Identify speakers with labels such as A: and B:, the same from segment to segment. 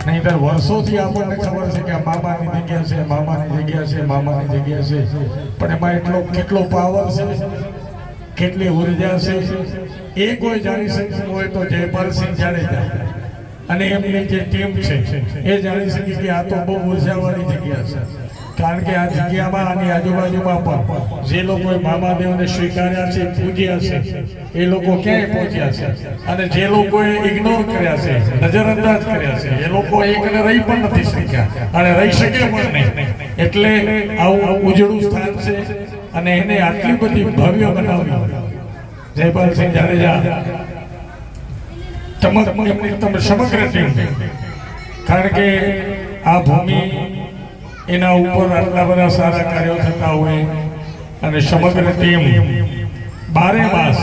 A: નહીંતર વર્ષોથી આપણને ખબર છે કે આ મામાની જગ્યા છે, મામાની જગ્યા છે, મામાની જગ્યા છે, પણ એમાં કેટલો પાવર છે, કેટલી ઉર્જા છે એ કોઈ જાણી શકતું હોય તો જયપાલસિંહ જાડેજા અને એમની જે ટીમ છે એ જાણી શકે કે આ તો બહુ ઉર્જાવાળી જગ્યા છે. કારણ કે આ જગ્યામાં આની આજુબાજુમાં પણ જે લોકોએ મામાદેવને સ્વીકાર્યા છે, પૂજ્યા છે, એ લોકો ક્યાંય પહોંચ્યા છે, અને જે લોકોએ ઇગ્નોર કર્યા છે, નજરઅંદાજ કર્યા છે, એ લોકો એકને રહી પણ નથી શક્યા અને રહી શકે પણ નહીં. એટલે આવું ઉજળું સ્થાન છે અને એને આટલી બધી ભવ્ય બનાવી જયપાલસિંહ જાડેજા સમગ્ર ટીમ, કારણ કે આ ભૂમિ એના ઉપર આટલા બધા સારા કાર્યો થતા હોય અને સમગ્ર ટીમ બારે માસ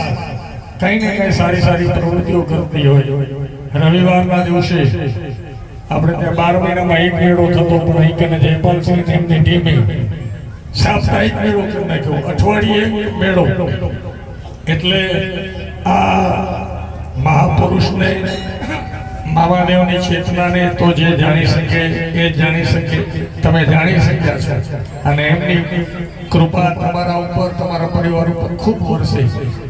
A: કંઈ ને કંઈ સારી સારી પ્રવૃત્તિઓ કરતી હોય. રવિવારના દિવસે આપણે ત્યાં 12 મહિનામાં એક મેળો થતો, પણ અહીં કને જયપાલસિંહ એમની ટીમે સાપ્તાહિક મેળો કરી નાખ્યો, અઠવાડિયે મેળો. એટલે આ મહાપુરુષને, મામાદેવની ચેતનાને તો જે જાણી શકે એ જાણી શકે. તમે જાણી શક્યા છો અને એમની કૃપા તમારા ઉપર, તમારા પરિવાર ઉપર ખૂબ વરસે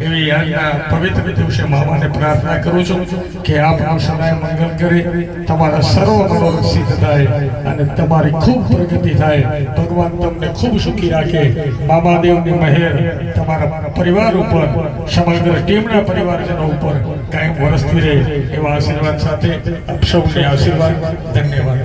A: એવી આજના પવિત્ર દિવસે મામાને પ્રાર્થના કરું છું કે આપનું સદાય મંગલ કરે, તમારા સર્વ મનોરથ સિદ્ધ થાય અને તમારી ખૂબ પ્રગતિ થાય. ભગવાન તમને ખૂબ સુખી રાખે. મામાદેવની મહેર તમારા પરિવાર ઉપર, સમગ્ર ટીમના પરિવારજનો ઉપર કાયમ વરસતી રહે એવા આશીર્વાદ સાથે આપ સૌને આશીર્વાદ. ધન્યવાદ.